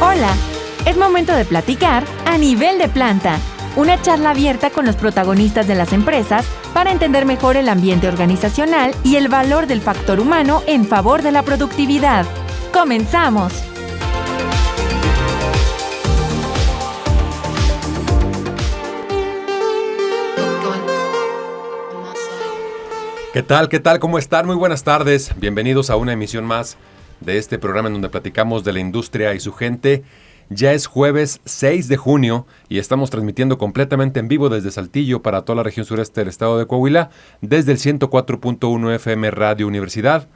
Hola, es momento de platicar a nivel de planta, una charla abierta con los protagonistas de las empresas para entender mejor el ambiente organizacional y el valor del factor humano en favor de la productividad. ¡Comenzamos! ¿Qué tal? ¿Qué tal? ¿Cómo están? Muy buenas tardes. Bienvenidos a una emisión más de este programa en donde platicamos de la industria y su gente. Ya es jueves 6 de junio y estamos transmitiendo completamente en vivo desde Saltillo para toda la región sureste del estado de Coahuila, desde el 104.1 FM Radio Universidad,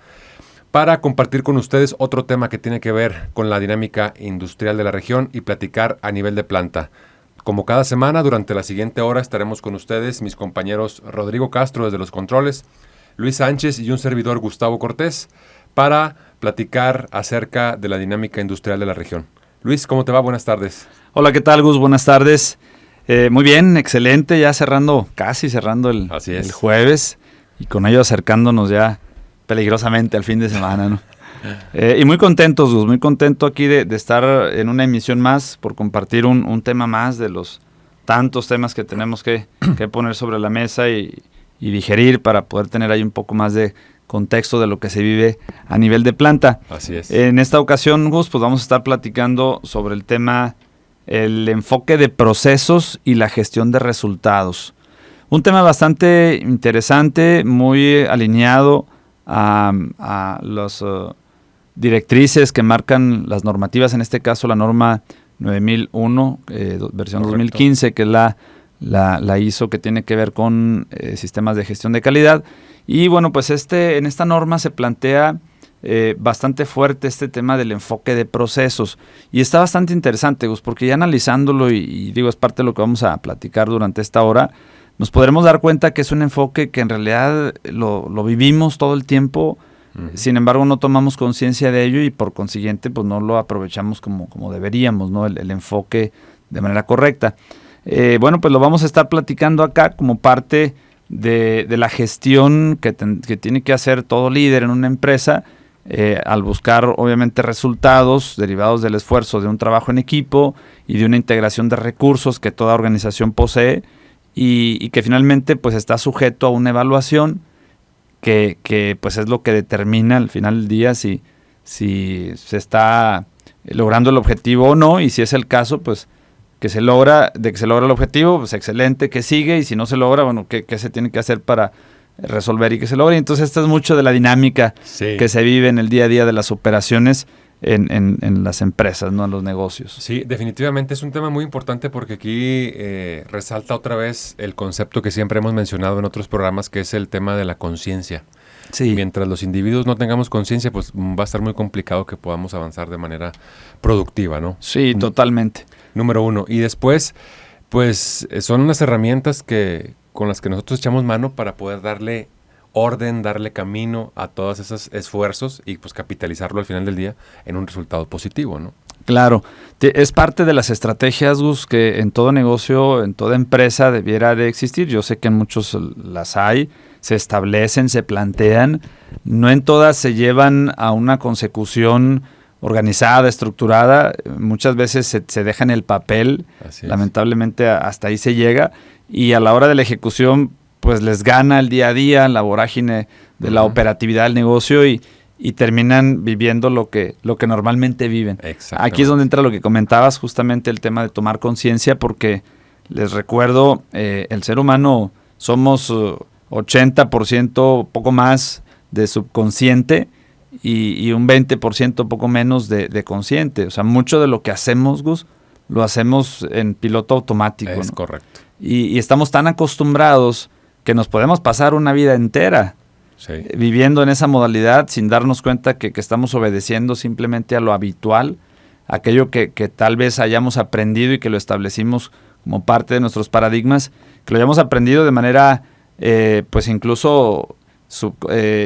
para compartir con ustedes otro tema que tiene que ver con la dinámica industrial de la región y platicar a nivel de planta. Como cada semana, durante la siguiente hora estaremos con ustedes, mis compañeros Rodrigo Castro desde los controles, Luis Sánchez y un servidor Gustavo Cortés, para platicar acerca de la dinámica industrial de la región. Luis, ¿cómo te va? Buenas tardes. Hola, ¿qué tal, Gus? Buenas tardes. Muy bien, excelente, ya casi cerrando el jueves y con ello acercándonos ya peligrosamente al fin de semana, ¿no? Y muy contentos, Gus, muy contento aquí de estar en una emisión más por compartir un tema más de los tantos temas que tenemos que poner sobre la mesa y digerir para poder tener ahí un poco más de contexto de lo que se vive a nivel de planta. Así es. En esta ocasión, Gus, pues vamos a estar platicando sobre el tema, el enfoque de procesos y la gestión de resultados. Un tema bastante interesante, muy alineado a las directrices que marcan las normativas, en este caso la norma 9001, versión Correcto. 2015, que es la ISO, que tiene que ver con sistemas de gestión de calidad. Y bueno, pues en esta norma se plantea bastante fuerte este tema del enfoque de procesos. Y está bastante interesante, Gus, porque ya analizándolo, y digo, es parte de lo que vamos a platicar durante esta hora, nos podremos dar cuenta que es un enfoque que en realidad lo vivimos todo el tiempo. Uh-huh. Sin embargo, no tomamos conciencia de ello y por consiguiente pues no lo aprovechamos como deberíamos, ¿no? El enfoque de manera correcta. Bueno, pues lo vamos a estar platicando acá como parte de la gestión que tiene que hacer todo líder en una empresa al buscar obviamente resultados derivados del esfuerzo de un trabajo en equipo y de una integración de recursos que toda organización posee y que finalmente pues está sujeto a una evaluación que pues es lo que determina al final del día si se está logrando el objetivo o no, y si es el caso pues que se logra el objetivo, pues excelente, que sigue, y si no se logra, bueno, ¿qué se tiene que hacer para resolver y que se logre? Entonces esta es mucho de la dinámica que se vive en el día a día de las operaciones en las empresas, ¿no? En los negocios. Sí, definitivamente es un tema muy importante porque aquí resalta otra vez el concepto que siempre hemos mencionado en otros programas, que es el tema de la conciencia. Sí. Mientras los individuos no tengamos conciencia, pues va a estar muy complicado que podamos avanzar de manera productiva, ¿no? Sí, totalmente. Número uno. Y después, pues son unas herramientas con las que nosotros echamos mano para poder darle orden, darle camino a todos esos esfuerzos y pues capitalizarlo al final del día en un resultado positivo, ¿no? Claro. Es parte de las estrategias, Gus, que en todo negocio, en toda empresa debiera de existir. Yo sé que en muchos las hay, se establecen, se plantean. No en todas se llevan a una consecución organizada, estructurada. Muchas veces se deja en el papel. Lamentablemente hasta ahí se llega. Y a la hora de la ejecución, pues les gana el día a día, la vorágine de la operatividad del negocio y terminan viviendo lo que normalmente viven. Aquí es donde entra lo que comentabas, justamente el tema de tomar conciencia, porque les recuerdo, el ser humano somos 80%, poco más, de subconsciente y un 20%, poco menos, de consciente. O sea, mucho de lo que hacemos, Gus, lo hacemos en piloto automático. Es, ¿no? Correcto. Y estamos tan acostumbrados que nos podemos pasar una vida entera viviendo en esa modalidad sin darnos cuenta que estamos obedeciendo simplemente a lo habitual, aquello que tal vez hayamos aprendido y que lo establecimos como parte de nuestros paradigmas, que lo hayamos aprendido de manera pues incluso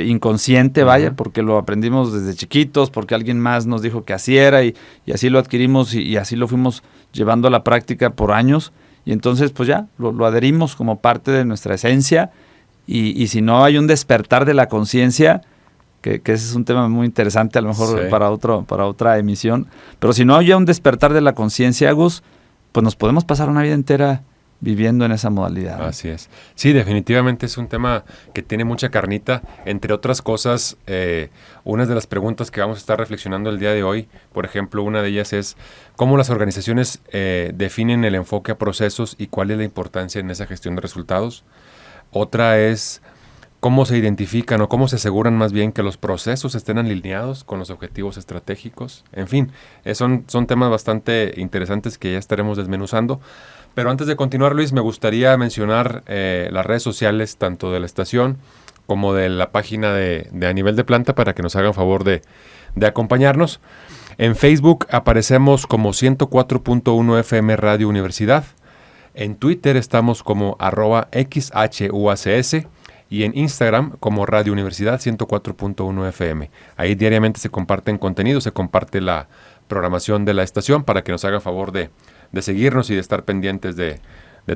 inconsciente, vaya, porque lo aprendimos desde chiquitos, porque alguien más nos dijo que así era y así lo adquirimos y así lo fuimos llevando a la práctica por años. Y entonces pues ya lo adherimos como parte de nuestra esencia y si no hay un despertar de la conciencia, que ese es un tema muy interesante, a lo mejor Sí. para otra emisión. Pero si no hay un despertar de la conciencia, Gus, pues nos podemos pasar una vida entera viviendo en esa modalidad. Así es. Sí, definitivamente es un tema que tiene mucha carnita. Entre otras cosas, una de las preguntas que vamos a estar reflexionando el día de hoy, por ejemplo, una de ellas es cómo las organizaciones definen el enfoque a procesos y cuál es la importancia en esa gestión de resultados. Otra es cómo se identifican o cómo se aseguran más bien que los procesos estén alineados con los objetivos estratégicos. En fin, son temas bastante interesantes que ya estaremos desmenuzando. Pero antes de continuar, Luis, me gustaría mencionar las redes sociales, tanto de la estación como de la página de A Nivel de Planta, para que nos hagan favor de acompañarnos. En Facebook aparecemos como 104.1 FM Radio Universidad. En Twitter estamos como @XHUACS y en Instagram como Radio Universidad 104.1 FM. Ahí diariamente se comparten contenidos, se comparte la programación de la estación para que nos hagan favor de seguirnos y de estar pendientes de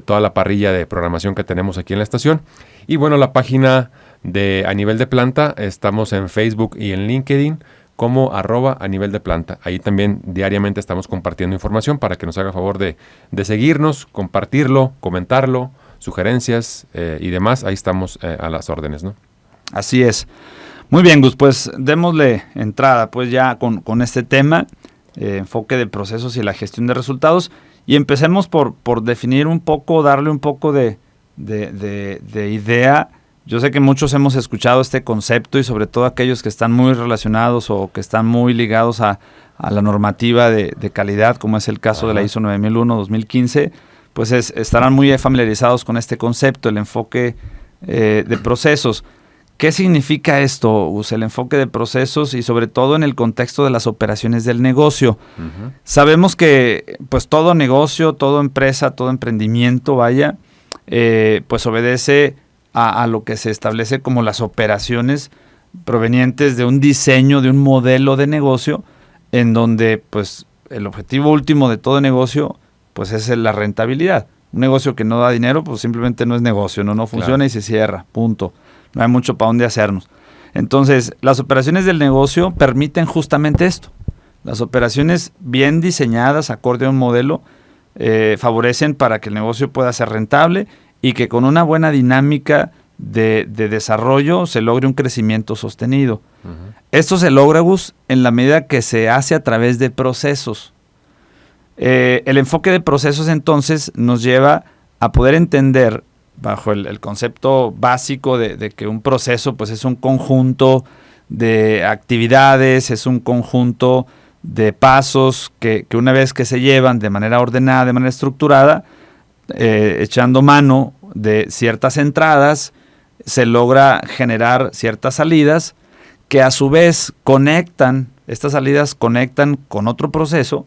toda la parrilla de programación que tenemos aquí en la estación. Y bueno, la página de A Nivel de Planta, estamos en Facebook y en LinkedIn como @A Nivel de Planta. Ahí también diariamente estamos compartiendo información para que nos haga favor de seguirnos, compartirlo, comentarlo, sugerencias y demás. Ahí estamos a las órdenes, ¿no? Así es. Muy bien, Gus, pues démosle entrada pues ya con este tema, enfoque de procesos y la gestión de resultados, y empecemos por definir un poco, darle un poco de idea. Yo sé que muchos hemos escuchado este concepto y sobre todo aquellos que están muy relacionados o que están muy ligados a la normativa de calidad, como es el caso de la ISO 9001-2015, pues estarán muy familiarizados con este concepto, el enfoque de procesos. ¿Qué significa esto, Gus? El enfoque de procesos y sobre todo en el contexto de las operaciones del negocio. Uh-huh. Sabemos que pues todo negocio, toda empresa, todo emprendimiento, pues obedece a lo que se establece como las operaciones provenientes de un diseño, de un modelo de negocio, en donde pues el objetivo último de todo negocio pues es la rentabilidad. Un negocio que no da dinero pues simplemente no es negocio, no funciona, claro, y se cierra, punto. No hay mucho para dónde hacernos. Entonces, las operaciones del negocio permiten justamente esto. Las operaciones bien diseñadas, acorde a un modelo, favorecen para que el negocio pueda ser rentable y que con una buena dinámica de desarrollo se logre un crecimiento sostenido. Uh-huh. Esto se logra, Gus, en la medida que se hace a través de procesos. El enfoque de procesos entonces nos lleva a poder entender, bajo el concepto básico de que un proceso pues es un conjunto de actividades, es un conjunto de pasos que una vez que se llevan de manera ordenada, de manera estructurada, echando mano de ciertas entradas, se logra generar ciertas salidas que a su vez estas salidas conectan con otro proceso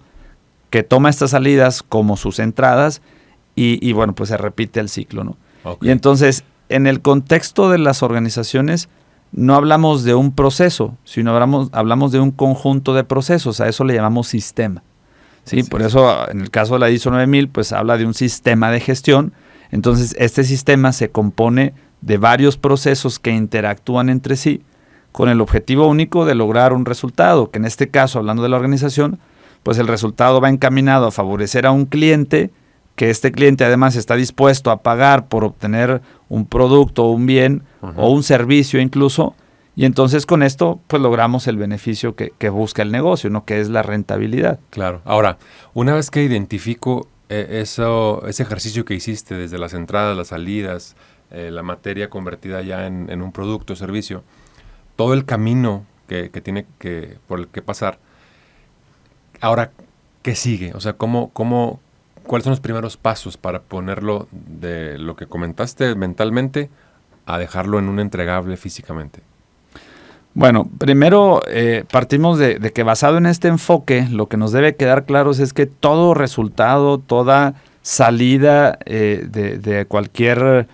que toma estas salidas como sus entradas y bueno, pues se repite el ciclo, ¿no? Okay. Y entonces, en el contexto de las organizaciones, no hablamos de un proceso, sino hablamos de un conjunto de procesos. A eso le llamamos sistema. ¿Sí? Por eso, en el caso de la ISO 9000, pues habla de un sistema de gestión. Entonces, este sistema se compone de varios procesos que interactúan entre sí con el objetivo único de lograr un resultado, que en este caso, hablando de la organización, pues el resultado va encaminado a favorecer a un cliente, que este cliente además está dispuesto a pagar por obtener un producto o un bien, uh-huh, o un servicio incluso, y entonces con esto pues logramos el beneficio que busca el negocio, ¿no? Que es la rentabilidad. Claro. Ahora, una vez que identifico ese ejercicio que hiciste desde las entradas, las salidas, la materia convertida ya en un producto o servicio, todo el camino que tiene por el que pasar, ahora, ¿qué sigue? O sea, ¿cuáles son los primeros pasos para ponerlo de lo que comentaste mentalmente a dejarlo en un entregable físicamente? Bueno, primero partimos de que basado en este enfoque, lo que nos debe quedar claro es que todo resultado, toda salida de cualquier,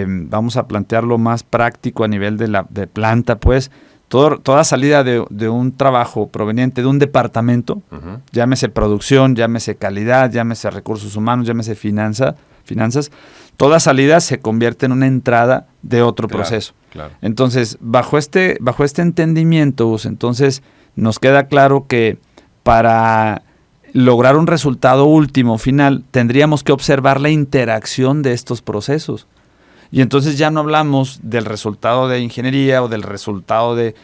vamos a plantearlo más práctico a nivel de planta, pues, toda salida de un trabajo proveniente de un departamento, uh-huh, llámese producción, llámese calidad, llámese recursos humanos, llámese finanza, finanzas, toda salida se convierte en una entrada de otro proceso. Claro. Entonces, bajo este entendimiento, entonces nos queda claro que para lograr un resultado último, final, tendríamos que observar la interacción de estos procesos. Y entonces ya no hablamos del resultado de ingeniería o del resultado de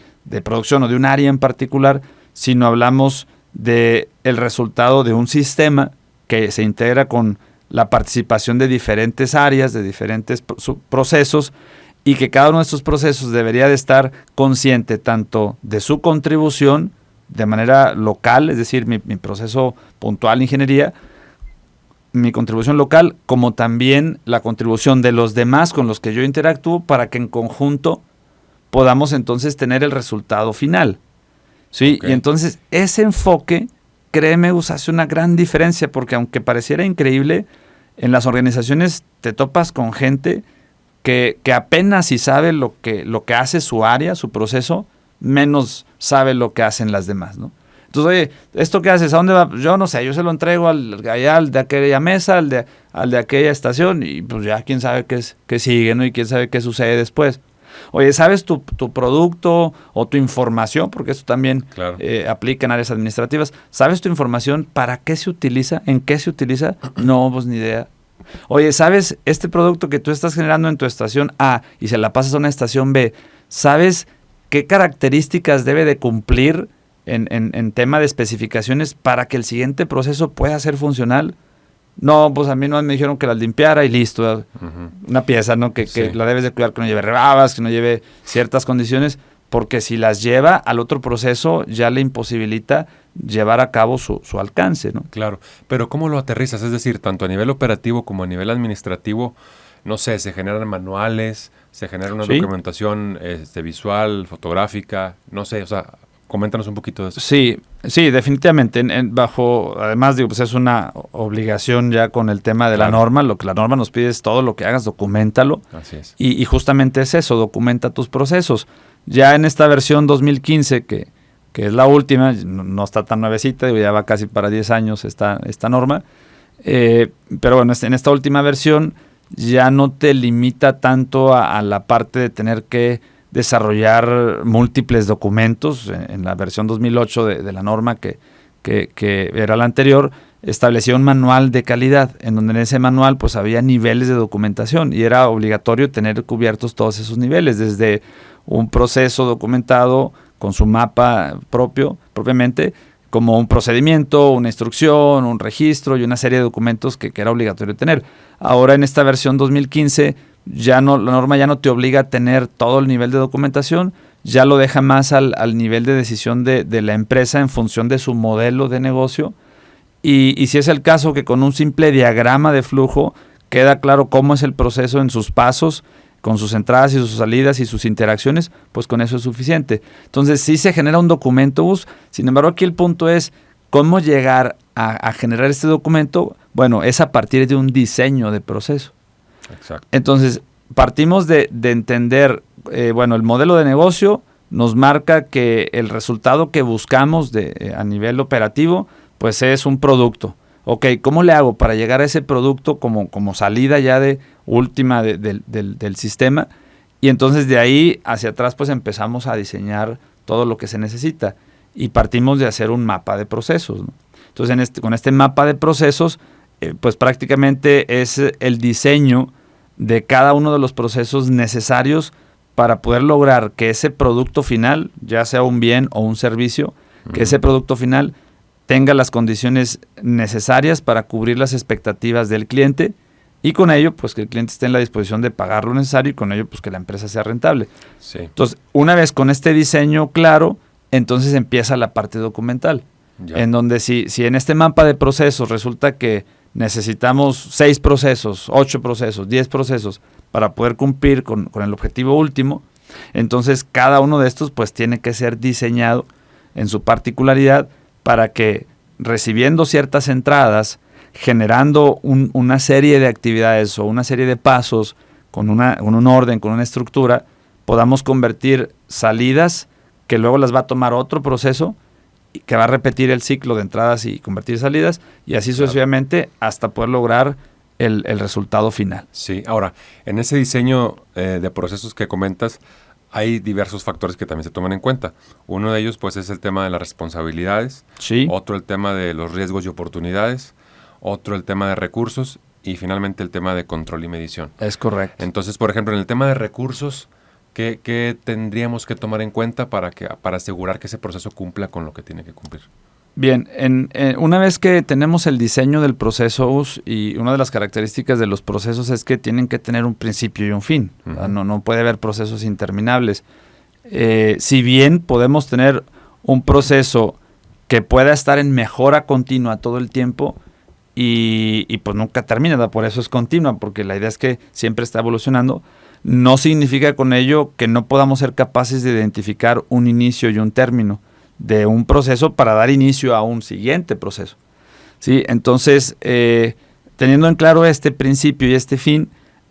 producción o de un área en particular, sino hablamos del resultado de un sistema que se integra con la participación de diferentes áreas, de diferentes procesos, y que cada uno de estos procesos debería de estar consciente tanto de su contribución de manera local, es decir, mi proceso puntual de ingeniería, mi contribución local, como también la contribución de los demás con los que yo interactúo para que en conjunto podamos entonces tener el resultado final. ¿Sí? Okay. Y entonces ese enfoque, créeme, hace una gran diferencia, porque aunque pareciera increíble, en las organizaciones te topas con gente que apenas si sabe lo que hace su área, su proceso, menos sabe lo que hacen las demás, ¿no? Entonces, oye, ¿esto qué haces? ¿A dónde va? Yo no sé, yo se lo entrego al de aquella mesa, al de aquella estación, y pues ya quién sabe qué sigue, ¿no? Y quién sabe qué sucede después. Oye, ¿sabes tu producto o tu información? Porque esto también claro. Aplica en áreas administrativas. ¿Sabes tu información? ¿Para qué se utiliza? ¿En qué se utiliza? No, pues ni idea. Oye, ¿sabes este producto que tú estás generando en tu estación A y se la pasas a una estación B? ¿Sabes qué características debe de cumplir en tema de especificaciones para que el siguiente proceso pueda ser funcional? No, pues a mí no me dijeron que las limpiara y listo. Una pieza, ¿no? Que la debes de cuidar, que no lleve rebabas, que no lleve ciertas condiciones, porque si las lleva al otro proceso ya le imposibilita llevar a cabo su alcance, ¿no? Claro, pero ¿cómo lo aterrizas? Es decir, tanto a nivel operativo como a nivel administrativo, no sé, se generan manuales, se genera una documentación visual, fotográfica, no sé, o sea, coméntanos un poquito de eso. Sí, definitivamente. Además, digo, pues es una obligación ya con el tema de la norma. Lo que la norma nos pide es todo lo que hagas, documéntalo. Así es. Y justamente es eso, documenta tus procesos. Ya en esta versión 2015, que es la última, no está tan nuevecita, digo, ya va casi para 10 años esta norma. Pero bueno, en esta última versión ya no te limita tanto a la parte de tener que desarrollar múltiples documentos. En la versión 2008 de la norma que era la anterior, establecía un manual de calidad, en donde en ese manual pues había niveles de documentación y era obligatorio tener cubiertos todos esos niveles, desde un proceso documentado con su mapa propiamente, como un procedimiento, una instrucción, un registro y una serie de documentos que era obligatorio tener. Ahora en esta versión 2015 la norma ya no te obliga a tener todo el nivel de documentación, ya lo deja más al nivel de decisión de la empresa en función de su modelo de negocio. Y si es el caso que con un simple diagrama de flujo queda claro cómo es el proceso en sus pasos, con sus entradas y sus salidas y sus interacciones, pues con eso es suficiente. Entonces sí se genera un documento, sin embargo aquí el punto es cómo llegar a generar este documento. Bueno, es a partir de un diseño de proceso. Exacto. Entonces partimos de entender, el modelo de negocio nos marca que el resultado que buscamos a nivel operativo pues es un producto. Ok, ¿cómo le hago para llegar a ese producto como salida ya de última del sistema? Y entonces de ahí hacia atrás pues empezamos a diseñar todo lo que se necesita y partimos de hacer un mapa de procesos, ¿no? Entonces con este mapa de procesos pues prácticamente es el diseño de cada uno de los procesos necesarios para poder lograr que ese producto final, ya sea un bien o un servicio, que ese producto final tenga las condiciones necesarias para cubrir las expectativas del cliente y con ello, pues que el cliente esté en la disposición de pagar lo necesario y con ello, pues que la empresa sea rentable. Sí. Entonces, una vez con este diseño claro, entonces empieza la parte documental, en donde si en este mapa de procesos resulta que necesitamos 6 procesos, 8 procesos, 10 procesos para poder cumplir con el objetivo último, entonces cada uno de estos pues tiene que ser diseñado en su particularidad para que recibiendo ciertas entradas, generando una serie de actividades o una serie de pasos con un orden, con una estructura, podamos convertir salidas que luego las va a tomar otro proceso y que va a repetir el ciclo de entradas y convertir salidas y así sucesivamente hasta poder lograr el resultado final. Sí, ahora, en ese diseño de procesos que comentas, hay diversos factores que también se toman en cuenta. Uno de ellos, pues, es el tema de las responsabilidades. Sí. Otro, el tema de los riesgos y oportunidades. Otro, el tema de recursos. Y finalmente, el tema de control y medición. Es correcto. Entonces, por ejemplo, en el tema de recursos, ¿qué tendríamos que tomar en cuenta para asegurar que ese proceso cumpla con lo que tiene que cumplir? Bien, una vez que tenemos el diseño del proceso, y una de las características de los procesos es que tienen que tener un principio y un fin. Uh-huh. No puede haber procesos interminables. Si bien podemos tener un proceso que pueda estar en mejora continua todo el tiempo y pues nunca termina, ¿verdad? Por eso es continua, porque la idea es que siempre está evolucionando, no significa con ello que no podamos ser capaces de identificar un inicio y un término de un proceso para dar inicio a un siguiente proceso. ¿Sí? Entonces, teniendo en claro este principio y este fin,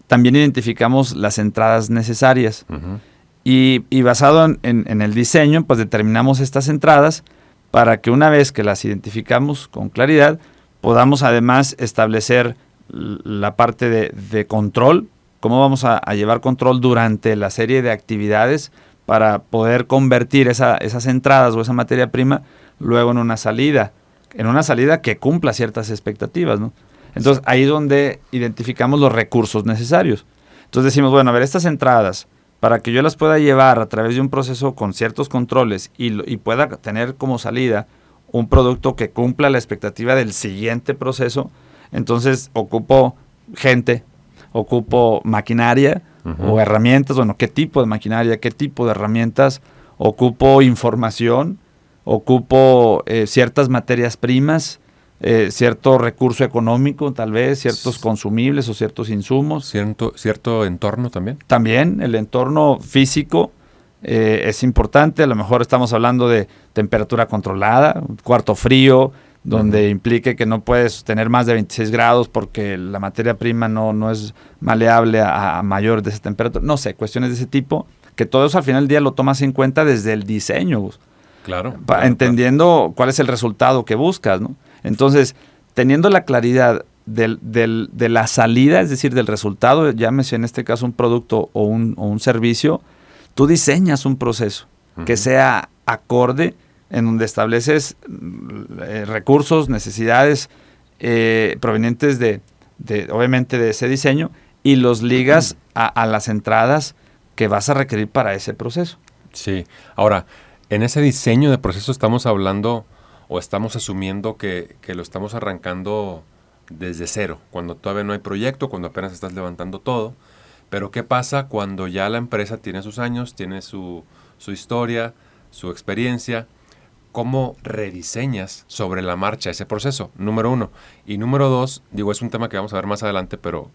también identificamos las entradas necesarias. Uh-huh. Y basado en el diseño, pues determinamos estas entradas para que una vez que las identificamos con claridad, podamos además establecer la parte de control, cómo vamos a llevar control durante la serie de actividades para poder convertir esas entradas o esa materia prima luego en una salida que cumpla ciertas expectativas, ¿no? Entonces, ahí es donde identificamos los recursos necesarios. Entonces decimos, bueno, a ver, estas entradas, para que yo las pueda llevar a través de un proceso con ciertos controles y pueda tener como salida un producto que cumpla la expectativa del siguiente proceso, entonces ocupo gente, ocupo maquinaria, uh-huh, o herramientas. Bueno, ¿qué tipo de maquinaria, qué tipo de herramientas? Ocupo información, ocupo ciertas materias primas, cierto recurso económico, tal vez, ciertos consumibles o ciertos insumos. ¿Cierto entorno también? También el entorno físico es importante. A lo mejor estamos hablando de temperatura controlada, un cuarto frío, donde uh-huh, implique que no puedes tener más de 26 grados porque la materia prima no es maleable a mayor de esa temperatura. No sé, cuestiones de ese tipo, que todo eso al final del día lo tomas en cuenta desde el diseño. Claro. Entendiendo cuál es el resultado que buscas, ¿no? Entonces, teniendo la claridad de la salida, es decir, del resultado, llámese en este caso un producto o un servicio, tú diseñas un proceso uh-huh, que sea acorde, en donde estableces recursos, necesidades provenientes obviamente de ese diseño, y los ligas a las entradas que vas a requerir para ese proceso. Sí. Ahora, en ese diseño de proceso estamos hablando o estamos asumiendo que lo estamos arrancando desde cero, cuando todavía no hay proyecto, cuando apenas estás levantando todo. Pero ¿qué pasa cuando ya la empresa tiene sus años, tiene su historia, su experiencia? ¿Cómo rediseñas sobre la marcha ese proceso? Número uno. Y número dos, es un tema que vamos a ver más adelante, pero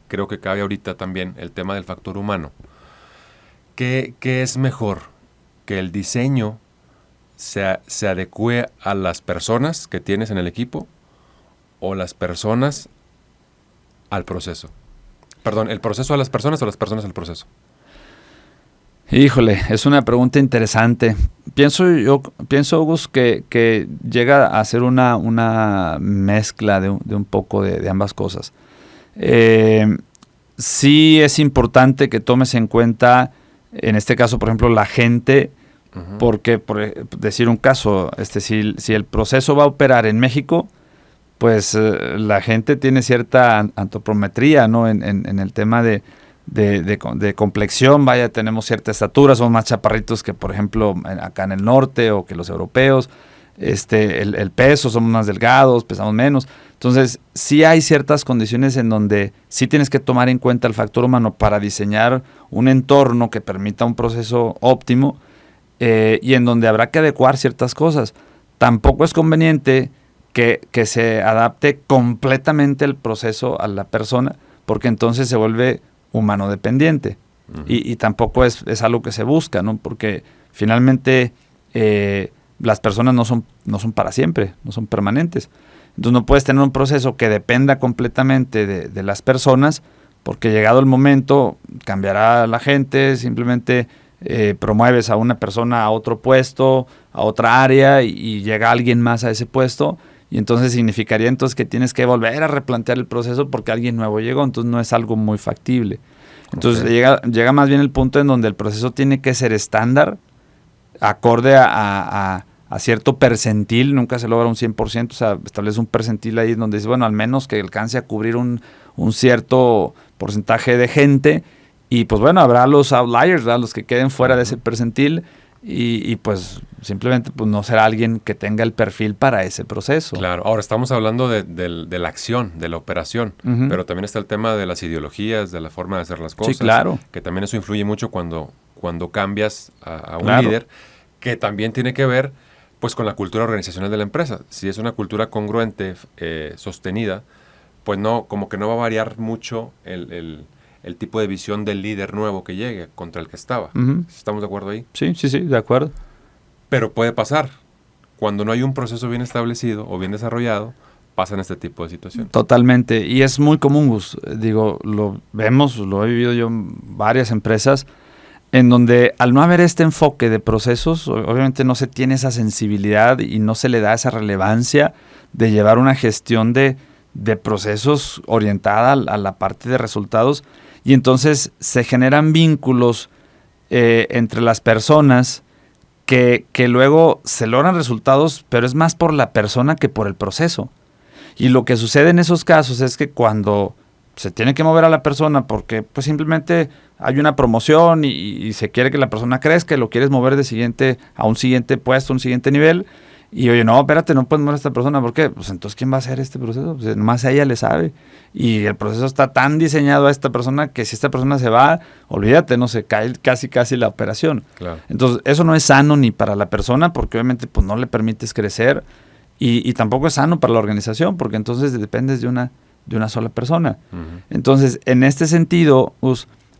creo que cabe ahorita también el tema del factor humano. ¿Qué es mejor? ¿Que el diseño se adecue a las personas que tienes en el equipo o las personas al proceso? Perdón, ¿el proceso a las personas o las personas al proceso? Híjole, es una pregunta interesante. Pienso, Gus, que llega a ser una mezcla de un poco de ambas cosas. Sí es importante que tomes en cuenta, en este caso, por ejemplo, la gente, uh-huh, porque, por decir un caso, si el proceso va a operar en México, pues la gente tiene cierta antropometría, ¿no? En el tema de complexión, tenemos cierta estatura, somos más chaparritos que, por ejemplo, acá en el norte, o que los europeos. El peso, somos más delgados, pesamos menos. Entonces, sí hay ciertas condiciones en donde sí tienes que tomar en cuenta el factor humano para diseñar un entorno que permita un proceso óptimo, y en donde habrá que adecuar ciertas cosas. Tampoco es conveniente que se adapte completamente el proceso a la persona, porque entonces se vuelve humano dependiente. Uh-huh. Y tampoco es algo que se busca, ¿no? Porque finalmente las personas no son para siempre, no son permanentes. Entonces no puedes tener un proceso que dependa completamente de las personas, porque llegado el momento cambiará la gente, simplemente promueves a una persona a otro puesto, a otra área, y llega alguien más a ese puesto, Y entonces significaría entonces que tienes que volver a replantear el proceso porque alguien nuevo llegó, entonces no es algo muy factible. Entonces llega más bien el punto en donde el proceso tiene que ser estándar, acorde a cierto percentil, nunca se logra un 100%, o sea, establece un percentil ahí donde dice, bueno, al menos que alcance a cubrir un cierto porcentaje de gente, y pues bueno, habrá los outliers, ¿verdad? Los que queden fuera de ese percentil, y pues simplemente pues no será alguien que tenga el perfil para ese proceso. Claro, ahora estamos hablando de la acción, de la operación, pero también está el tema de las ideologías, de la forma de hacer las cosas. Sí, claro. Que también eso influye mucho cuando cambias a un Claro. líder, que también tiene que ver pues con la cultura organizacional de la empresa. Si es una cultura congruente, sostenida, pues no, como que no va a variar mucho el tipo de visión del líder nuevo que llegue contra el que estaba. ¿Estamos de acuerdo ahí? Sí, de acuerdo. Pero puede pasar. Cuando no hay un proceso bien establecido o bien desarrollado, pasan este tipo de situaciones. Totalmente. Y es muy común, Gus. Digo, lo vemos, lo he vivido yo en varias empresas, en donde al no haber este enfoque de procesos, obviamente no se tiene esa sensibilidad y no se le da esa relevancia de llevar una gestión de procesos orientada a la parte de resultados. Y entonces se generan vínculos entre las personas que luego se logran resultados, pero es más por la persona que por el proceso. Y lo que sucede en esos casos es que cuando se tiene que mover a la persona porque pues simplemente hay una promoción y se quiere que la persona crezca y lo quieres mover a un siguiente puesto, un siguiente nivel, y oye, no, espérate, no puedes mover a esta persona, ¿por qué? Pues entonces, ¿quién va a hacer este proceso? Pues nomás ella le sabe, y el proceso está tan diseñado a esta persona que si esta persona se va, olvídate, no se cae casi la operación. Claro. Entonces, eso no es sano ni para la persona, porque obviamente pues no le permites crecer, y tampoco es sano para la organización, porque entonces dependes de una sola persona. Entonces, en este sentido,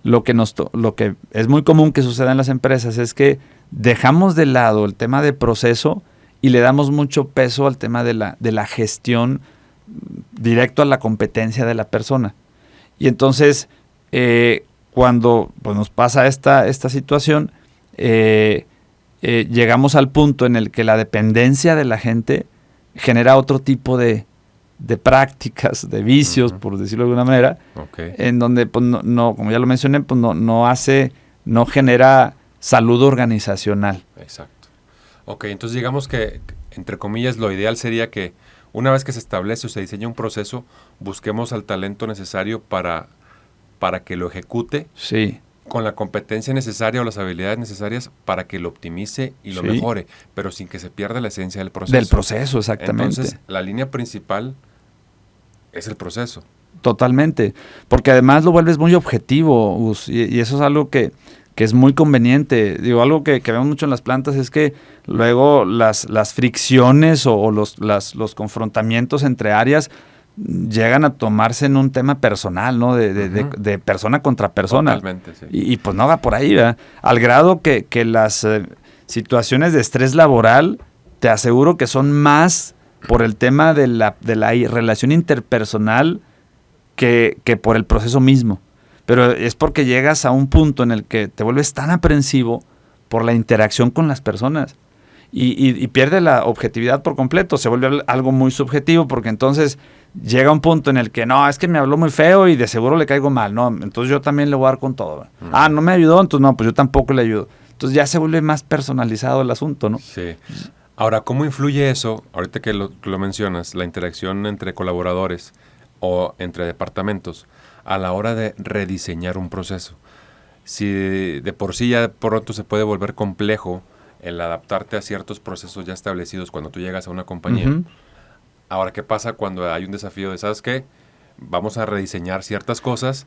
lo que es muy común que suceda en las empresas es que dejamos de lado el tema de proceso y le damos mucho peso al tema de la gestión directo a la competencia de la persona. Y entonces, cuando pues, nos pasa esta situación, llegamos al punto en el que la dependencia de la gente genera otro tipo de prácticas, de vicios, por decirlo de alguna manera, en donde, pues, no, como ya lo mencioné, pues no genera salud organizacional. Exacto. Ok, entonces digamos que, entre comillas, lo ideal sería que una vez que se establece o se diseña un proceso, busquemos al talento necesario para que lo ejecute, sí, con la competencia necesaria o las habilidades necesarias para que lo optimice y lo mejore, pero sin que se pierda la esencia del proceso. Del proceso, exactamente. Entonces, la línea principal es el proceso. Totalmente, porque además lo vuelves muy objetivo, Gus, y eso es algo que es muy conveniente. Digo, algo que vemos mucho en las plantas es que luego las fricciones o los confrontamientos entre áreas llegan a tomarse en un tema personal, ¿no? De persona contra persona. Totalmente, sí. Y pues no va por ahí, ¿verdad? Al grado que las situaciones de estrés laboral, te aseguro que son más por el tema de la relación interpersonal que por el proceso mismo. Pero es porque llegas a un punto en el que te vuelves tan aprensivo por la interacción con las personas y pierde la objetividad por completo. Se vuelve algo muy subjetivo porque entonces llega un punto en el que no, es que me habló muy feo y de seguro le caigo mal. No, entonces yo también le voy a dar con todo. No me ayudó, entonces no, pues yo tampoco le ayudo. Entonces ya se vuelve más personalizado el asunto, ¿no? Sí. Ahora, ¿cómo influye eso, ahorita que lo mencionas, la interacción entre colaboradores o entre departamentos a la hora de rediseñar un proceso? Si de por sí ya pronto se puede volver complejo el adaptarte a ciertos procesos ya establecidos cuando tú llegas a una compañía. Ahora, ¿qué pasa cuando hay un desafío de, ¿sabes qué? Vamos a rediseñar ciertas cosas.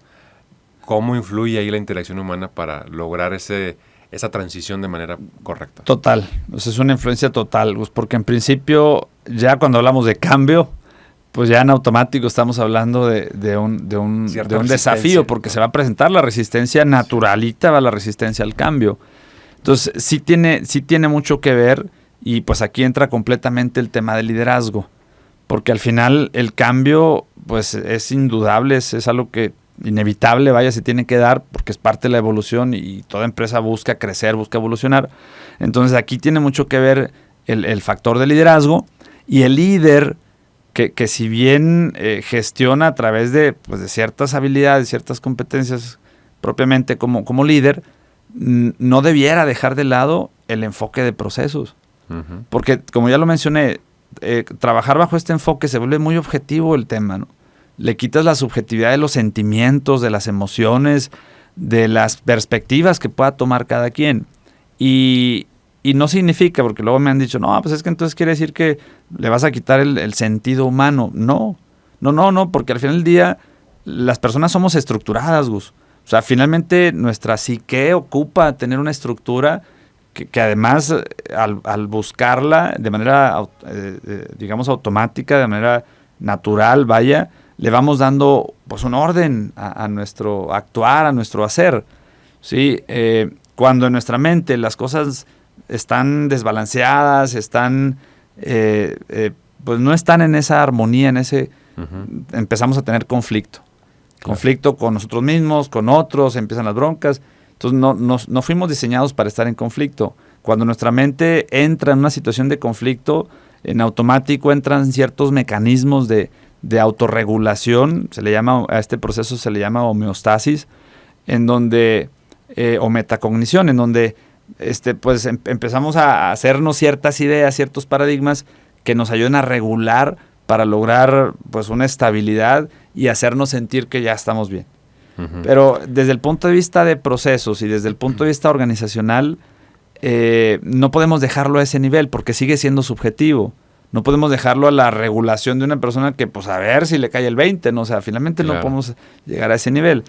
¿Cómo influye ahí la interacción humana para lograr esa transición de manera correcta? Total, o sea, es una influencia total, Gus, porque en principio ya cuando hablamos de cambio, pues ya en automático estamos hablando de un desafío, porque se va a presentar la resistencia naturalita, va la resistencia al cambio. Entonces sí tiene mucho que ver, y pues aquí entra completamente el tema del liderazgo, porque al final el cambio pues es indudable, es algo que inevitable, se tiene que dar porque es parte de la evolución y toda empresa busca crecer, busca evolucionar. Entonces aquí tiene mucho que ver el factor de liderazgo, y el líder que si bien gestiona a través de ciertas habilidades, ciertas competencias propiamente como líder, no debiera dejar de lado el enfoque de procesos. Uh-huh. Porque, como ya lo mencioné, trabajar bajo este enfoque se vuelve muy objetivo el tema, ¿no? Le quitas la subjetividad de los sentimientos, de las emociones, de las perspectivas que pueda tomar cada quien. Y no significa, porque luego me han dicho, no, pues es que entonces quiere decir que le vas a quitar el sentido humano. No, porque al final del día las personas somos estructuradas, Gus. O sea, finalmente nuestra psique ocupa tener una estructura que además al buscarla de manera, digamos, automática, de manera natural, le vamos dando pues un orden a nuestro actuar, a nuestro hacer. ¿Sí? Cuando en nuestra mente las cosas están desbalanceadas, pues no están en esa armonía, uh-huh. Empezamos a tener conflicto. Claro. Conflicto con nosotros mismos, con otros, empiezan las broncas. Entonces no fuimos diseñados para estar en conflicto. Cuando nuestra mente entra en una situación de conflicto, en automático entran ciertos mecanismos de autorregulación, a este proceso se le llama homeostasis, en donde, o metacognición, en donde pues empezamos a hacernos ciertas ideas, ciertos paradigmas que nos ayudan a regular para lograr pues una estabilidad y hacernos sentir que ya estamos bien. Uh-huh. Pero desde el punto de vista de procesos y desde el punto de vista organizacional, no podemos dejarlo a ese nivel porque sigue siendo subjetivo. No podemos dejarlo a la regulación de una persona que, pues, a ver si le cae el 20, ¿no? O sea, finalmente claro. No podemos llegar a ese nivel.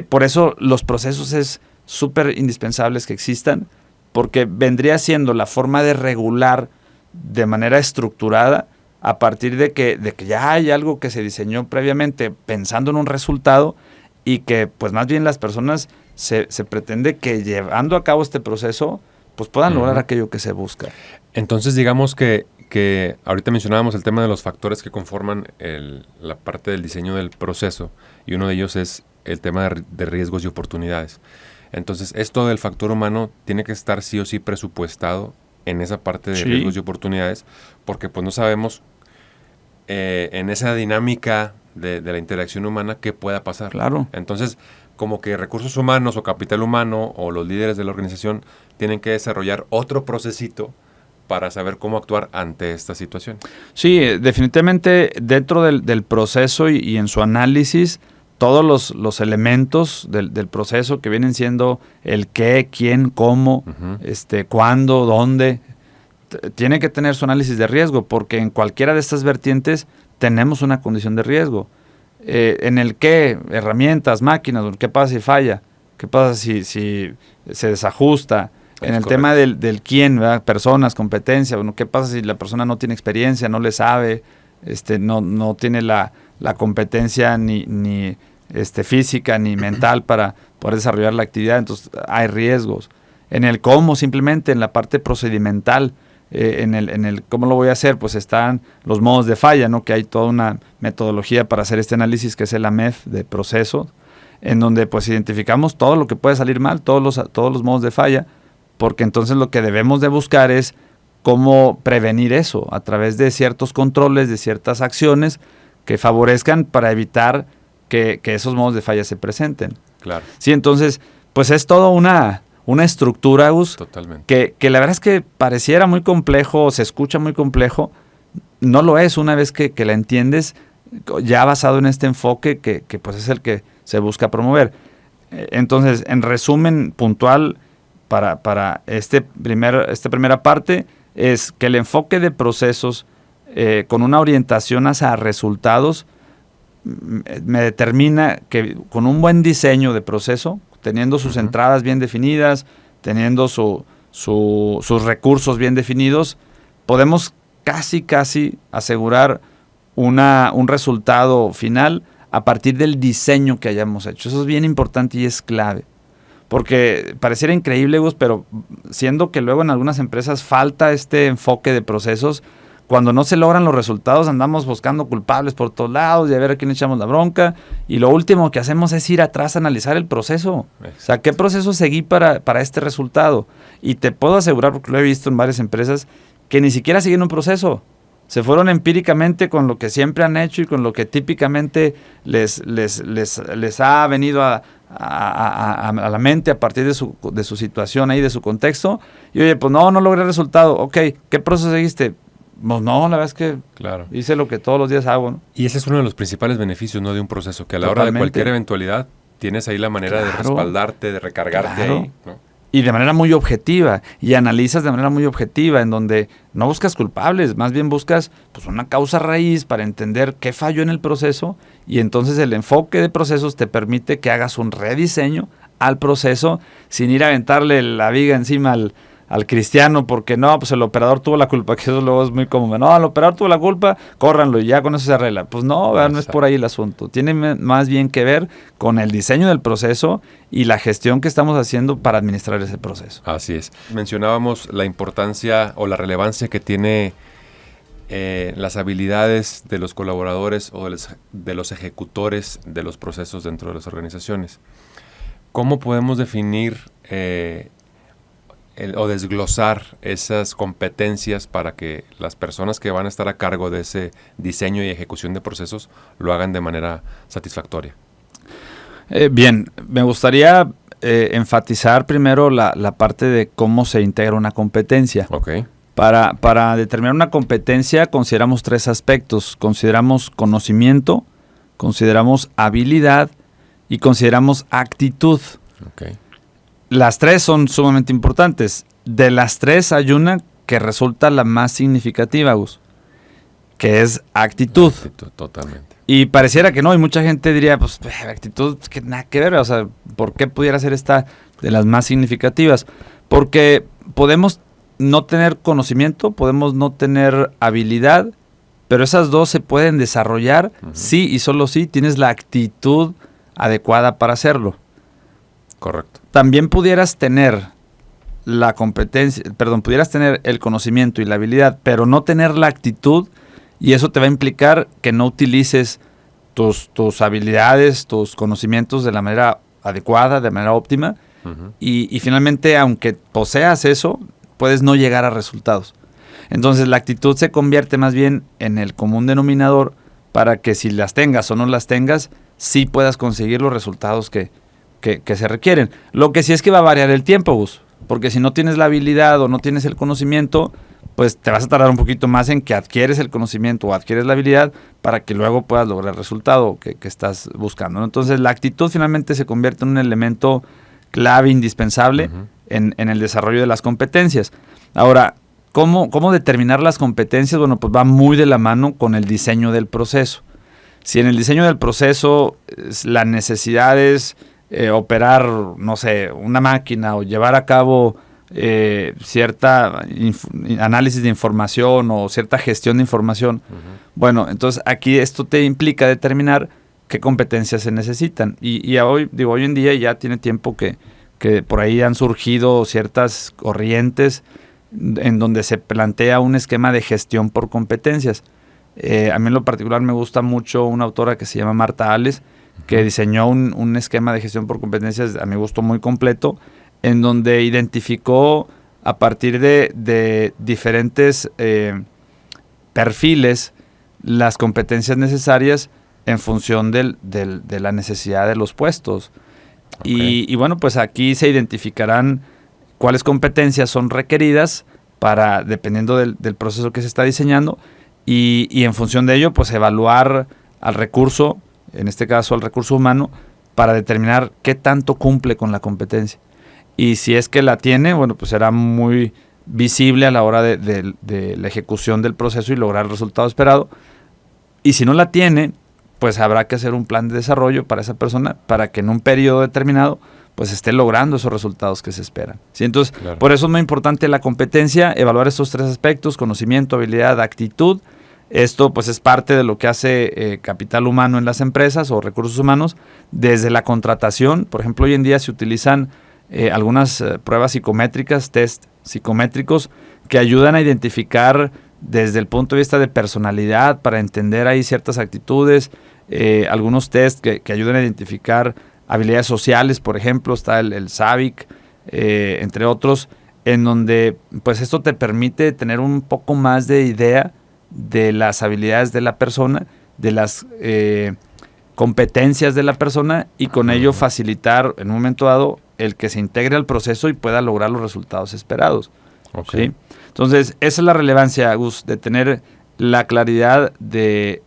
Por eso los procesos es súper indispensables que existan, porque vendría siendo la forma de regular de manera estructurada a partir de que ya hay algo que se diseñó previamente pensando en un resultado y que, pues, más bien las personas se pretende que llevando a cabo este proceso, pues, puedan lograr aquello que se busca. Entonces, digamos que ahorita mencionábamos el tema de los factores que conforman la parte del diseño del proceso, y uno de ellos es el tema de riesgos y oportunidades. Entonces, esto del factor humano tiene que estar sí o sí presupuestado en esa parte de riesgos y oportunidades, porque pues no sabemos en esa dinámica de la interacción humana qué pueda pasar. Claro. Entonces, como que recursos humanos o capital humano o los líderes de la organización tienen que desarrollar otro procesito para saber cómo actuar ante esta situación. Sí, definitivamente dentro del proceso y en su análisis, todos los elementos del proceso que vienen siendo el qué, quién, cómo, uh-huh. Cuándo, dónde, tiene que tener su análisis de riesgo, porque en cualquiera de estas vertientes tenemos una condición de riesgo. En el qué, herramientas, máquinas, qué pasa si falla, qué pasa si se desajusta. En el tema del quién, ¿verdad? Personas, competencia, bueno, ¿qué pasa si la persona no tiene experiencia, no le sabe, no tiene la competencia ni física ni mental para poder desarrollar la actividad? Entonces hay riesgos. En el cómo, simplemente en la parte procedimental, en el cómo lo voy a hacer, pues están los modos de falla, ¿no? Que hay toda una metodología para hacer este análisis que es el AMEF de procesos, en donde pues identificamos todo lo que puede salir mal, todos los modos de falla, porque entonces lo que debemos de buscar es cómo prevenir eso a través de ciertos controles, de ciertas acciones que favorezcan para evitar que esos modos de falla se presenten. Claro. Sí, entonces, pues es toda una estructura, Gus, totalmente. Que la verdad es que pareciera muy complejo, se escucha muy complejo, no lo es una vez que la entiendes, ya basado en este enfoque que pues es el que se busca promover. Entonces, en resumen puntual, para esta primera parte es que el enfoque de procesos con una orientación hacia resultados me determina que con un buen diseño de proceso, teniendo sus entradas bien definidas, teniendo sus recursos bien definidos, podemos casi asegurar un resultado final a partir del diseño que hayamos hecho. Eso es bien importante y es clave. Porque pareciera increíble, Gus, pero siendo que luego en algunas empresas falta este enfoque de procesos, cuando no se logran los resultados andamos buscando culpables por todos lados y a ver a quién echamos la bronca, y lo último que hacemos es ir atrás a analizar el proceso. Exacto. O sea, ¿qué proceso seguí para este resultado? Y te puedo asegurar, porque lo he visto en varias empresas, que ni siquiera siguen un proceso. O Se fueron empíricamente con lo que siempre han hecho y con lo que típicamente les ha venido a la mente a partir de su situación ahí, de su contexto. Y oye, pues no logré resultado. Ok, ¿qué proceso seguiste? Pues no, la verdad es que hice lo que todos los días hago, ¿no? Y ese es uno de los principales beneficios, ¿no?, de un proceso, que a la hora de cualquier eventualidad tienes ahí la manera de respaldarte, de recargarte ahí, ¿no? Y de manera muy objetiva, y analizas de manera muy objetiva, en donde no buscas culpables, más bien buscas pues una causa raíz para entender qué falló en el proceso, y entonces el enfoque de procesos te permite que hagas un rediseño al proceso sin ir a aventarle la viga encima al cristiano, porque no, pues el operador tuvo la culpa, que eso luego es muy común. No, el operador tuvo la culpa, córranlo y ya con eso se arregla. Pues no, no es por ahí el asunto. Tiene más bien que ver con el diseño del proceso y la gestión que estamos haciendo para administrar ese proceso. Así es. Mencionábamos la importancia o la relevancia que tiene las habilidades de los colaboradores o de los ejecutores de los procesos dentro de las organizaciones. ¿Cómo podemos definir o desglosar esas competencias para que las personas que van a estar a cargo de ese diseño y ejecución de procesos lo hagan de manera satisfactoria? Bien, me gustaría enfatizar primero la parte de cómo se integra una competencia. Okay. Para determinar una competencia consideramos 3 aspectos. Consideramos conocimiento, consideramos habilidad y consideramos actitud. Okay. Las 3 son sumamente importantes. De las 3 hay una que resulta la más significativa, Gus, que es actitud. Totalmente. Y pareciera que no, y mucha gente diría, pues actitud, que nada que ver, o sea, ¿por qué pudiera ser esta de las más significativas? Porque podemos no tener conocimiento, podemos no tener habilidad, pero esas 2 se pueden desarrollar sí y solo si tienes la actitud adecuada para hacerlo. Correcto. También pudieras tener la competencia, pudieras tener el conocimiento y la habilidad, pero no tener la actitud, y eso te va a implicar que no utilices tus habilidades, tus conocimientos de la manera adecuada, de manera óptima, y finalmente, aunque poseas eso, puedes no llegar a resultados. Entonces la actitud se convierte más bien en el común denominador para que si las tengas o no las tengas, sí puedas conseguir los resultados que se requieren. Lo que sí es que va a variar el tiempo, Gus, porque si no tienes la habilidad o no tienes el conocimiento, pues te vas a tardar un poquito más en que adquieres el conocimiento o adquieres la habilidad para que luego puedas lograr el resultado que estás buscando, ¿no? Entonces la actitud finalmente se convierte en un elemento clave, indispensable en el desarrollo de las competencias. Ahora, ¿cómo determinar las competencias? Bueno, pues va muy de la mano con el diseño del proceso. Si en el diseño del proceso la necesidad es operar, no sé, una máquina o llevar a cabo cierta análisis de información o cierta gestión de información, bueno, entonces aquí esto te implica determinar qué competencias se necesitan. Y hoy en día ya tiene tiempo que por ahí han surgido ciertas corrientes en donde se plantea un esquema de gestión por competencias. A mí en lo particular me gusta mucho una autora que se llama Marta Ales, que diseñó un esquema de gestión por competencias a mi gusto muy completo, en donde identificó a partir de diferentes perfiles las competencias necesarias en función de la necesidad de los puestos. Okay. Y bueno, pues aquí se identificarán cuáles competencias son requeridas dependiendo del proceso que se está diseñando, y en función de ello, pues evaluar al recurso, en este caso al recurso humano, para determinar qué tanto cumple con la competencia. Y si es que la tiene, bueno, pues será muy visible a la hora de la ejecución del proceso y lograr el resultado esperado. Y si no la tiene, pues habrá que hacer un plan de desarrollo para esa persona para que en un periodo determinado pues esté logrando esos resultados que se esperan. ¿Sí? Entonces, claro, por eso es muy importante la competencia, evaluar estos 3 aspectos: conocimiento, habilidad, actitud. Esto pues es parte de lo que hace capital humano en las empresas o recursos humanos desde la contratación. Por ejemplo, hoy en día se utilizan algunas pruebas psicométricas, test psicométricos, que ayudan a identificar desde el punto de vista de personalidad, para entender ahí ciertas actitudes, algunos test que ayudan a identificar habilidades sociales. Por ejemplo, está el SAVIC, entre otros, en donde pues esto te permite tener un poco más de idea de las habilidades de la persona, de las competencias de la persona, y con ello facilitar en un momento dado el que se integre al proceso y pueda lograr los resultados esperados. Okay. ¿Sí? Entonces, esa es la relevancia, Gus, de tener la claridad de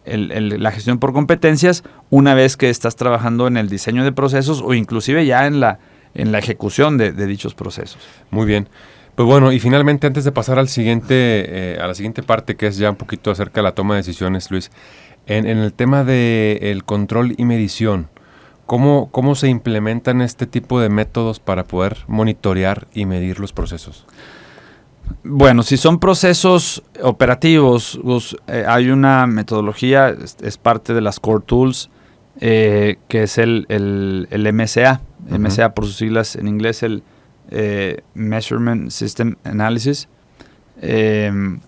la gestión por competencias una vez que estás trabajando en el diseño de procesos o inclusive ya en la ejecución de dichos procesos. Muy bien. Pues bueno, y finalmente, antes de pasar a la siguiente parte, que es ya un poquito acerca de la toma de decisiones, Luis, en el tema del control y medición, ¿cómo se implementan este tipo de métodos para poder monitorear y medir los procesos? Bueno, si son procesos operativos, hay una metodología, es parte de las Core Tools, que es el MSA, MSA por sus siglas en inglés, el Measurement System Analysis, en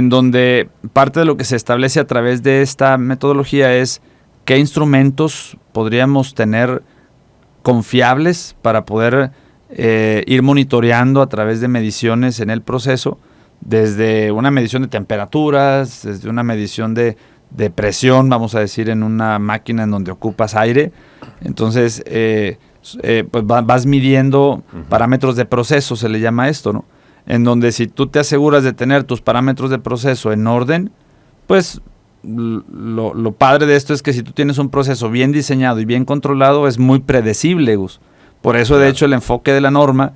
donde parte de lo que se establece a través de esta metodología es qué instrumentos podríamos tener confiables para poder ir monitoreando a través de mediciones en el proceso, desde una medición de temperaturas, desde una medición de presión, vamos a decir, en una máquina en donde ocupas aire. Entonces, pues vas midiendo parámetros de proceso, se le llama esto, ¿no? En donde si tú te aseguras de tener tus parámetros de proceso en orden, pues lo padre de esto es que si tú tienes un proceso bien diseñado y bien controlado, es muy predecible, Gus. Por eso, de hecho, el enfoque de la norma,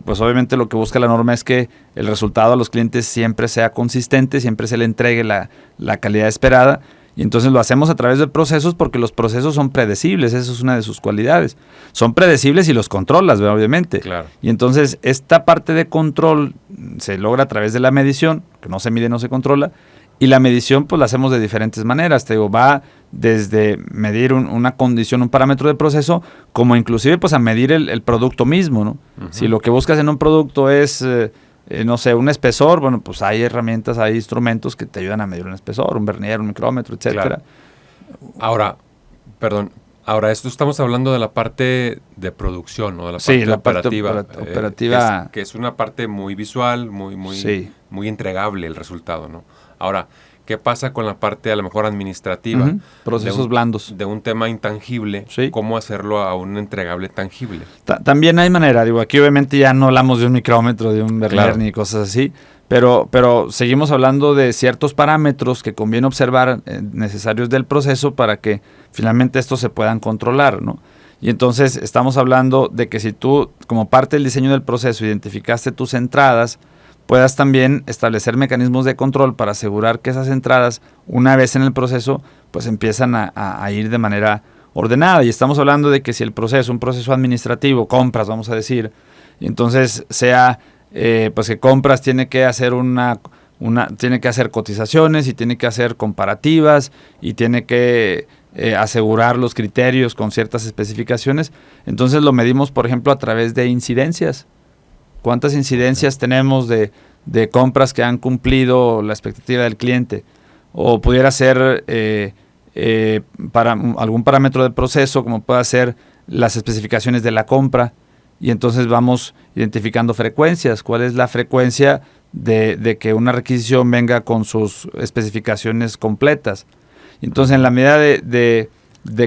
pues obviamente lo que busca la norma es que el resultado a los clientes siempre sea consistente, siempre se le entregue la calidad esperada, y entonces lo hacemos a través de procesos porque los procesos son predecibles, eso es una de sus cualidades. Son predecibles y los controlas, ¿verdad? Obviamente. Claro. Y entonces esta parte de control se logra a través de la medición, que no se mide, no se controla, y la medición pues la hacemos de diferentes maneras. Te digo, va desde medir una condición, un parámetro de proceso, como inclusive pues a medir el producto mismo, ¿no? Uh-huh. Si lo que buscas en un producto es, no sé, un espesor, bueno, pues hay herramientas, hay instrumentos que te ayudan a medir un espesor, un vernier, un micrómetro, etcétera. Claro. Ahora, esto estamos hablando de la parte de producción, ¿no? De la parte operativa. Operativa. Que es una parte muy visual, muy entregable el resultado, ¿no? Ahora, ¿qué pasa con la parte a lo mejor administrativa? Uh-huh. Procesos blandos. De un tema intangible, sí. ¿Cómo hacerlo a un entregable tangible? También hay manera, digo, aquí obviamente ya no hablamos de un micrómetro, de un vernier, claro, ni cosas así, pero seguimos hablando de ciertos parámetros que conviene observar necesarios del proceso para que finalmente estos se puedan controlar, ¿no? Y entonces estamos hablando de que si tú, como parte del diseño del proceso, identificaste tus entradas, puedas también establecer mecanismos de control para asegurar que esas entradas, una vez en el proceso, pues empiezan a ir de manera ordenada. Y estamos hablando de que si el proceso, un proceso administrativo, compras, vamos a decir, y entonces sea, pues que compras tiene que hacer tiene que hacer cotizaciones y tiene que hacer comparativas y tiene que asegurar los criterios con ciertas especificaciones. Entonces lo medimos, por ejemplo, a través de incidencias. ¿Cuántas incidencias tenemos de compras que han cumplido la expectativa del cliente? O pudiera ser para algún parámetro de proceso, como pueda ser las especificaciones de la compra, y entonces vamos identificando frecuencias. ¿Cuál es la frecuencia de que una requisición venga con sus especificaciones completas? Y entonces, en la medida de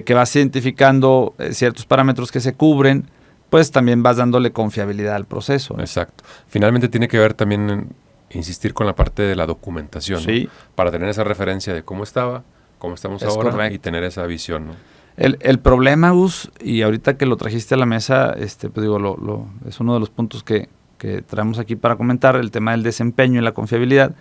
que vas identificando ciertos parámetros que se cubren, pues también vas dándole confiabilidad al proceso, ¿no? Exacto. Finalmente tiene que ver también en insistir con la parte de la documentación, sí, ¿no? Para tener esa referencia de cómo estaba, cómo estamos es ahora, correcto, y tener esa visión, ¿no? El problema, Gus, y ahorita que lo trajiste a la mesa, pues digo, es uno de los puntos que traemos aquí para comentar, el tema del desempeño y la confiabilidad.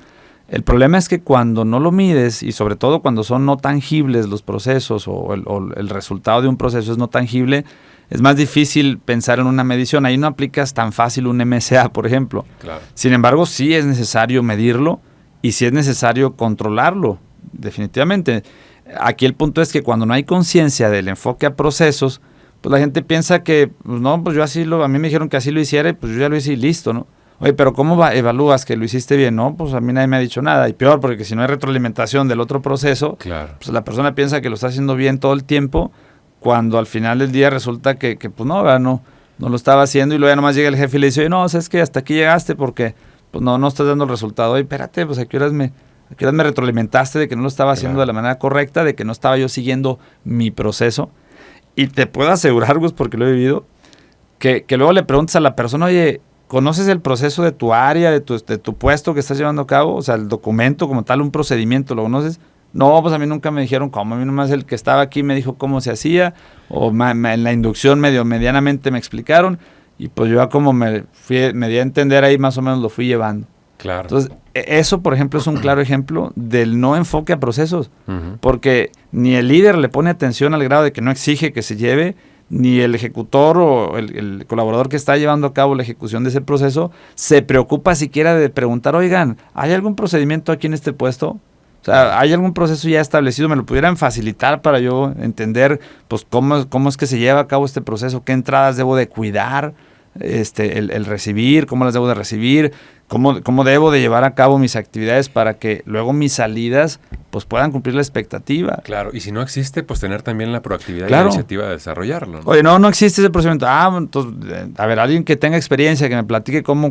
El problema es que cuando no lo mides, y sobre todo cuando son no tangibles los procesos o el resultado de un proceso es no tangible, es más difícil pensar en una medición. Ahí no aplicas tan fácil un MSA, por ejemplo. Claro. Sin embargo, sí es necesario medirlo y sí es necesario controlarlo, definitivamente. Aquí el punto es que cuando no hay conciencia del enfoque a procesos, pues la gente piensa que, pues no, pues yo a mí me dijeron que así lo hiciera y pues yo ya lo hice y listo, ¿no? Oye, pero ¿cómo evalúas que lo hiciste bien? No, pues a mí nadie me ha dicho nada. Y peor, porque si no hay retroalimentación del otro proceso, claro, pues la persona piensa que lo está haciendo bien todo el tiempo, cuando al final del día resulta que pues no lo estaba haciendo, y luego ya nomás llega el jefe y le dice, oye, no, ¿sabes qué? Hasta aquí llegaste porque pues no estás dando el resultado. Oye, espérate, pues ¿a qué horas me retroalimentaste de que no lo estaba haciendo de la manera correcta, de que no estaba yo siguiendo mi proceso? Y te puedo asegurar, Gus, porque lo he vivido, que luego le preguntas a la persona, oye, ¿conoces el proceso de tu área, de tu puesto que estás llevando a cabo? O sea, el documento como tal, un procedimiento, ¿lo conoces? No, pues a mí nunca me dijeron cómo. A mí nomás el que estaba aquí me dijo cómo se hacía, o en la inducción medianamente me explicaron, y pues yo como me di a entender ahí, más o menos lo fui llevando. Claro. Entonces, eso, por ejemplo, es un claro ejemplo del no enfoque a procesos, porque ni el líder le pone atención al grado de que no exige que se lleve, ni el ejecutor o el colaborador que está llevando a cabo la ejecución de ese proceso se preocupa siquiera de preguntar, oigan, ¿hay algún procedimiento aquí en este puesto? O sea, ¿hay algún proceso ya establecido? ¿Me lo pudieran facilitar para yo entender pues cómo es que se lleva a cabo este proceso? ¿Qué entradas debo de cuidar? El recibir, cómo las debo de recibir, cómo debo de llevar a cabo mis actividades para que luego mis salidas pues puedan cumplir la expectativa. Claro, y si no existe, pues tener también la proactividad y Claro. la iniciativa de desarrollarlo, ¿no? Oye, no existe ese procedimiento. Entonces, a ver, alguien que tenga experiencia, que me platique cómo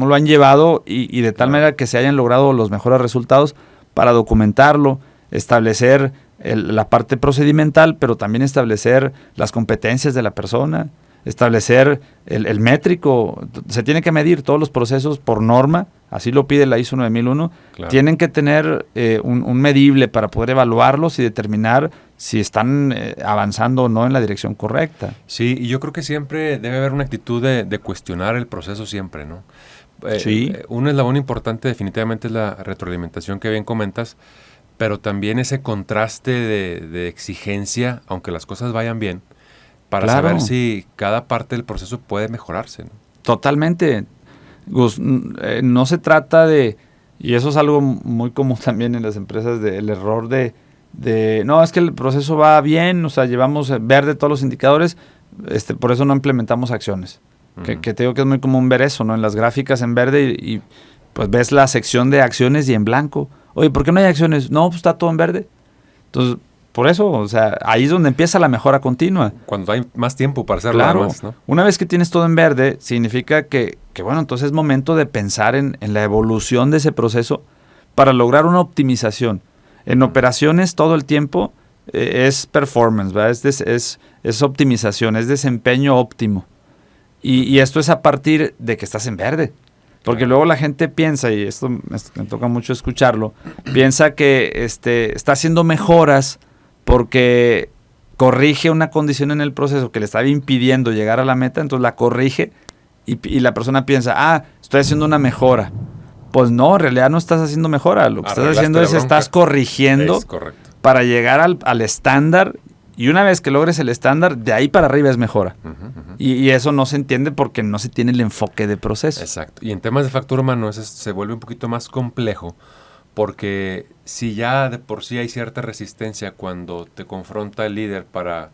lo han llevado y de tal manera que se hayan logrado los mejores resultados para documentarlo, establecer la parte procedimental, pero también establecer las competencias de la persona, establecer el métrico. Se tiene que medir todos los procesos por norma, así lo pide la ISO 9001. Claro. Tienen que tener un medible para poder evaluarlos y determinar si están avanzando o no en la dirección correcta. Sí, y yo creo que siempre debe haber una actitud de cuestionar el proceso siempre, ¿no? Sí. Un eslabón importante definitivamente es la retroalimentación que bien comentas, pero también ese contraste de exigencia, aunque las cosas vayan bien, para Claro. saber si cada parte del proceso puede mejorarse, ¿no? Totalmente. Gus, no se trata de, y eso es algo muy común también en las empresas, el error de no, es que el proceso va bien, o sea, llevamos verde todos los indicadores, por eso no implementamos acciones. Que te digo que es muy común ver eso, ¿no? En las gráficas en verde y pues ves la sección de acciones y en blanco. Oye, ¿por qué no hay acciones? No, pues está todo en verde. Entonces, por eso, o sea, ahí es donde empieza la mejora continua. Cuando hay más tiempo para hacerlo, Claro, además, ¿no? una vez que tienes todo en verde, significa que bueno, entonces es momento de pensar en la evolución de ese proceso para lograr una optimización. En operaciones todo el tiempo es performance, ¿verdad? Es optimización, es desempeño óptimo. Y esto es a partir de que estás en verde. Porque luego la gente piensa, y esto me toca mucho escucharlo, piensa que está haciendo mejoras porque corrige una condición en el proceso que le estaba impidiendo llegar a la meta, entonces la corrige y la persona piensa, estoy haciendo una mejora. Pues no, en realidad no estás haciendo mejora, lo que estás haciendo es estás corrigiendo para llegar al estándar, y una vez que logres el estándar, de ahí para arriba es mejora. Y eso no se entiende porque no se tiene el enfoque de proceso. Exacto. Y en temas de factor humano se vuelve un poquito más complejo, porque si ya de por sí hay cierta resistencia cuando te confronta el líder para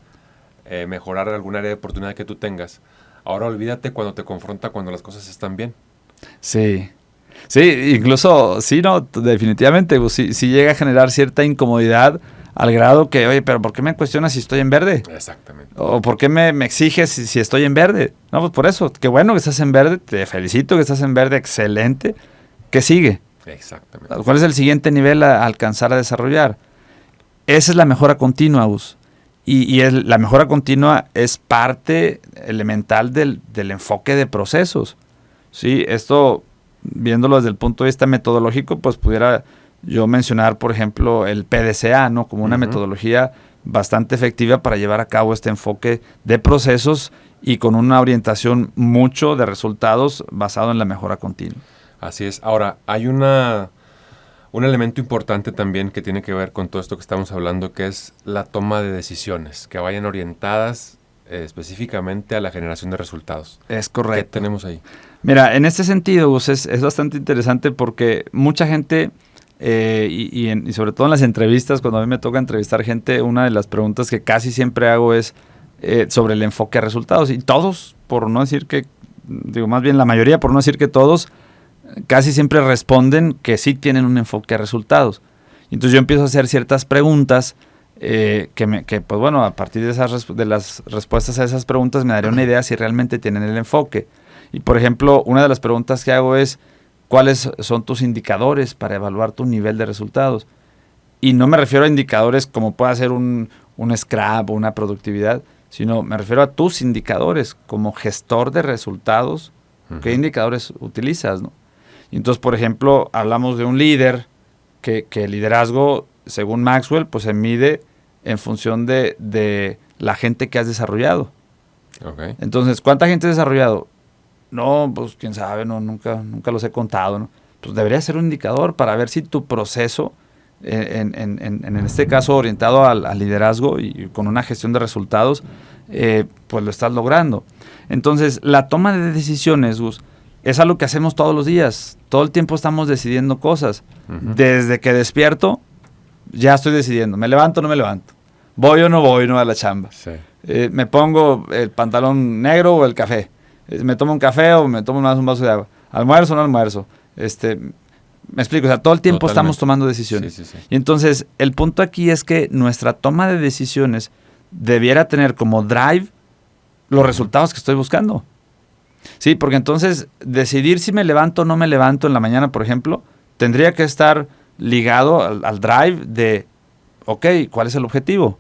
mejorar algún área de oportunidad que tú tengas, ahora olvídate cuando te confronta cuando las cosas están bien. Sí. Sí, incluso, sí, no, definitivamente, pues, sí llega a generar cierta incomodidad al grado que, oye, pero ¿por qué me cuestionas si estoy en verde? Exactamente. ¿O por qué me exiges si estoy en verde? No, pues por eso, qué bueno que estás en verde, te felicito que estás en verde, excelente. ¿Qué sigue? Exactamente. ¿Cuál es el siguiente nivel a alcanzar a desarrollar? Esa es la mejora continua, Gus. Y la mejora continua es parte elemental del enfoque de procesos. Sí, esto, viéndolo desde el punto de vista metodológico, pues pudiera yo mencionar, por ejemplo, el PDCA, ¿no? Como una metodología bastante efectiva para llevar a cabo este enfoque de procesos y con una orientación mucho de resultados basado en la mejora continua. Así es. Ahora, hay un elemento importante también que tiene que ver con todo esto que estamos hablando, que es la toma de decisiones, que vayan orientadas específicamente a la generación de resultados. Es correcto. ¿Qué tenemos ahí? Mira, en este sentido, Gus, es bastante interesante porque mucha gente, y sobre todo en las entrevistas, cuando a mí me toca entrevistar gente, una de las preguntas que casi siempre hago es sobre el enfoque a resultados. Y todos, por no decir que, más bien la mayoría, por no decir que todos, casi siempre responden que sí tienen un enfoque a resultados. Entonces yo empiezo a hacer ciertas preguntas pues bueno, a partir de las respuestas a esas preguntas me daría una idea si realmente tienen el enfoque. Y por ejemplo, una de las preguntas que hago es, cuáles son tus indicadores para evaluar tu nivel de resultados. Y no me refiero a indicadores como pueda ser un scrap o una productividad, sino me refiero a tus indicadores como gestor de resultados. ¿Qué indicadores utilizas, no? Y entonces, por ejemplo, hablamos de un líder que el liderazgo, según Maxwell, pues se mide en función de la gente que has desarrollado. Okay. Entonces, ¿cuánta gente has desarrollado? No, pues quién sabe, no, nunca los he contado, ¿no? Pues debería ser un indicador para ver si tu proceso, en este caso orientado al liderazgo y con una gestión de resultados, pues lo estás logrando. Entonces, la toma de decisiones, Gus, es algo que hacemos todos los días. Todo el tiempo estamos decidiendo cosas. Desde que despierto, ya estoy decidiendo. ¿Me levanto o no me levanto? ¿Voy o no voy a la chamba? Sí. ¿Me pongo el pantalón negro o el café? ¿Me tomo un café o me tomo más un vaso de agua? ¿Almuerzo o no almuerzo? Me explico, o sea, todo el tiempo Totalmente. estamos tomando decisiones. Sí. Y entonces, el punto aquí es que nuestra toma de decisiones debiera tener como drive los resultados que estoy buscando. Sí, porque entonces decidir si me levanto o no me levanto en la mañana, por ejemplo, tendría que estar ligado al drive de, ok, ¿cuál es el objetivo?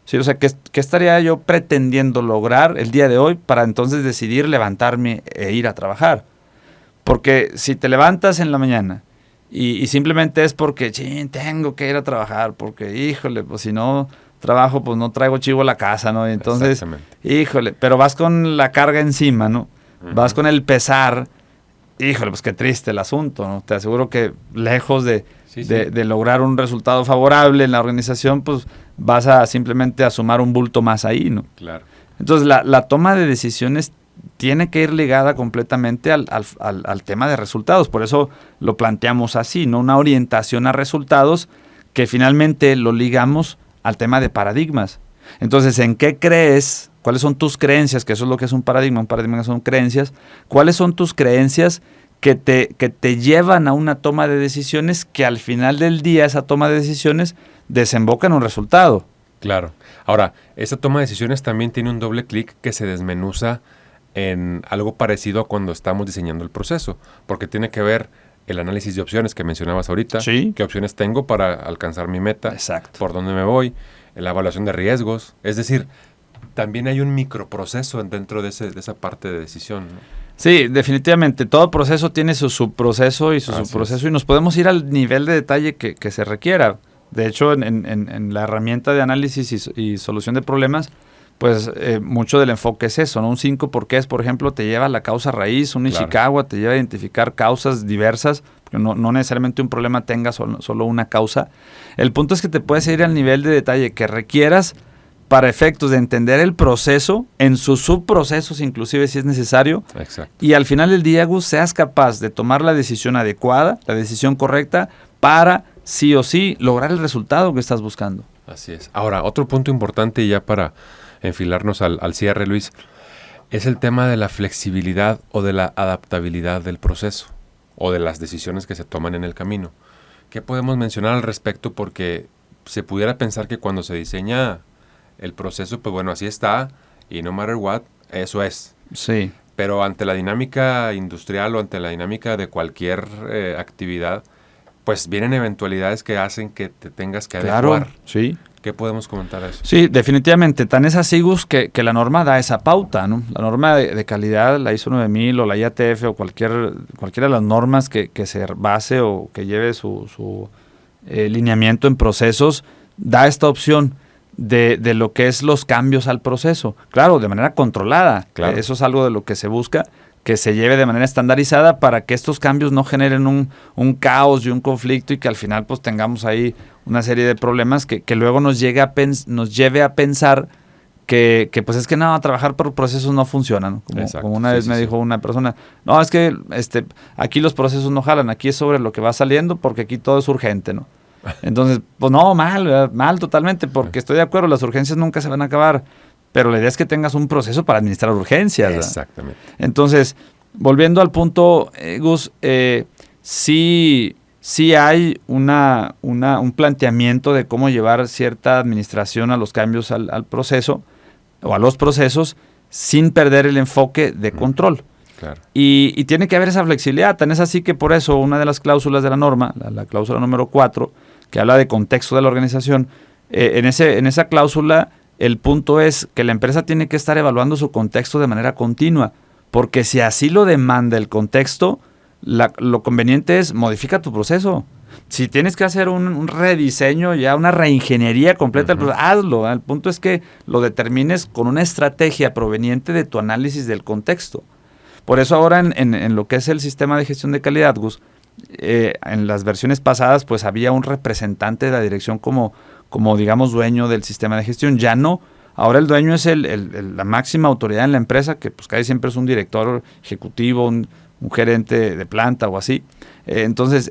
Sí, o sea, ¿qué estaría yo pretendiendo lograr el día de hoy para entonces decidir levantarme e ir a trabajar? Porque si te levantas en la mañana y simplemente es porque, tengo que ir a trabajar, porque, híjole, pues si no trabajo, pues no traigo chivo a la casa, ¿no? Y entonces, híjole, pero vas con la carga encima, ¿no? Vas con el pesar, híjole, pues qué triste el asunto, ¿no? Te aseguro que lejos de lograr un resultado favorable en la organización, pues vas a simplemente a sumar un bulto más ahí, ¿no? Claro. Entonces, la toma de decisiones tiene que ir ligada completamente al tema de resultados. Por eso lo planteamos así, ¿no? Una orientación a resultados que finalmente lo ligamos al tema de paradigmas. Entonces, ¿en qué crees? ¿Cuáles son tus creencias? Que eso es lo que es un paradigma. Un paradigma son creencias. ¿Cuáles son tus creencias que te llevan a una toma de decisiones que al final del día esa toma de decisiones desemboca en un resultado? Claro. Ahora, esa toma de decisiones también tiene un doble clic que se desmenuza en algo parecido a cuando estamos diseñando el proceso, porque tiene que ver el análisis de opciones que mencionabas ahorita. Sí. ¿Qué opciones tengo para alcanzar mi meta? Exacto. ¿Por dónde me voy? La evaluación de riesgos. Es decir, también hay un microproceso dentro de esa parte de decisión, ¿no? Sí, definitivamente. Todo proceso tiene su subproceso y su subproceso y nos podemos ir al nivel de detalle que se requiera. De hecho, en la herramienta de análisis y solución de problemas, pues mucho del enfoque es eso, ¿no? Un 5 porqués, por ejemplo, te lleva a la causa raíz. Un Ishikawa te lleva a identificar causas diversas, porque no necesariamente un problema tenga solo una causa. El punto es que te puedes ir al nivel de detalle que requieras para efectos de entender el proceso, en sus subprocesos inclusive si es necesario. Exacto. Y al final del día, Gus, seas capaz de tomar la decisión adecuada, la decisión correcta, para sí o sí lograr el resultado que estás buscando. Así es. Ahora, otro punto importante ya para enfilarnos al cierre, Luis, es el tema de la flexibilidad o de la adaptabilidad del proceso o de las decisiones que se toman en el camino. ¿Qué podemos mencionar al respecto? Porque se pudiera pensar que cuando se diseña el proceso, pues bueno, así está y no matter what, eso es. Sí. Pero ante la dinámica industrial o ante la dinámica de cualquier actividad, pues vienen eventualidades que hacen que te tengas que adecuar. Sí. ¿Qué podemos comentar a eso? Sí, definitivamente. Tan es así, Gus, que la norma da esa pauta, ¿no? La norma de calidad, la ISO 9000 o la IATF o cualquiera de las normas que se base o que lleve su lineamiento en procesos, da esta opción de lo que es los cambios al proceso. Claro, de manera controlada. Claro. Eso es algo de lo que se busca, que se lleve de manera estandarizada para que estos cambios no generen un caos y un conflicto y que al final pues tengamos ahí una serie de problemas que luego nos lleve a pensar que pues es que no, trabajar por procesos no funciona, ¿no? Como una vez me dijo una persona, no, es que aquí los procesos no jalan, aquí es sobre lo que va saliendo porque aquí todo es urgente, ¿no? Entonces, pues no, mal totalmente, porque estoy de acuerdo, las urgencias nunca se van a acabar, pero la idea es que tengas un proceso para administrar urgencias. Exactamente. Entonces, volviendo al punto, Gus, sí hay un planteamiento de cómo llevar cierta administración a los cambios al proceso o a los procesos sin perder el enfoque de control. Claro. Y tiene que haber esa flexibilidad. Tan es así que por eso una de las cláusulas de la norma, la cláusula número 4, que habla de contexto de la organización, en esa cláusula el punto es que la empresa tiene que estar evaluando su contexto de manera continua, porque si así lo demanda el contexto, lo conveniente es modifica tu proceso. Si tienes que hacer un rediseño, ya una reingeniería completa, pues hazlo. El punto es que lo determines con una estrategia proveniente de tu análisis del contexto. Por eso ahora en lo que es el sistema de gestión de calidad, Gus, en las versiones pasadas pues había un representante de la dirección como digamos dueño del sistema de gestión. Ya no. Ahora el dueño es la máxima autoridad en la empresa, que pues casi siempre es un director ejecutivo, un gerente de planta o así. Entonces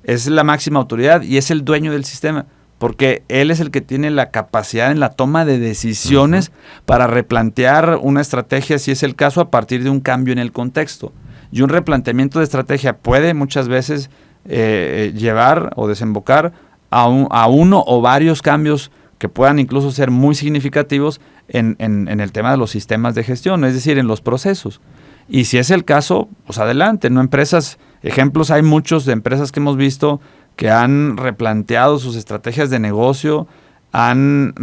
es la máxima autoridad y es el dueño del sistema, porque él es el que tiene la capacidad en la toma de decisiones para replantear una estrategia, si es el caso, a partir de un cambio en el contexto. Y un replanteamiento de estrategia puede muchas veces llevar o desembocar a uno o varios cambios que puedan incluso ser muy significativos en el tema de los sistemas de gestión, es decir, en los procesos. Y si es el caso, pues adelante, ¿no? Ejemplos hay muchos de empresas que hemos visto que han replanteado sus estrategias de negocio, han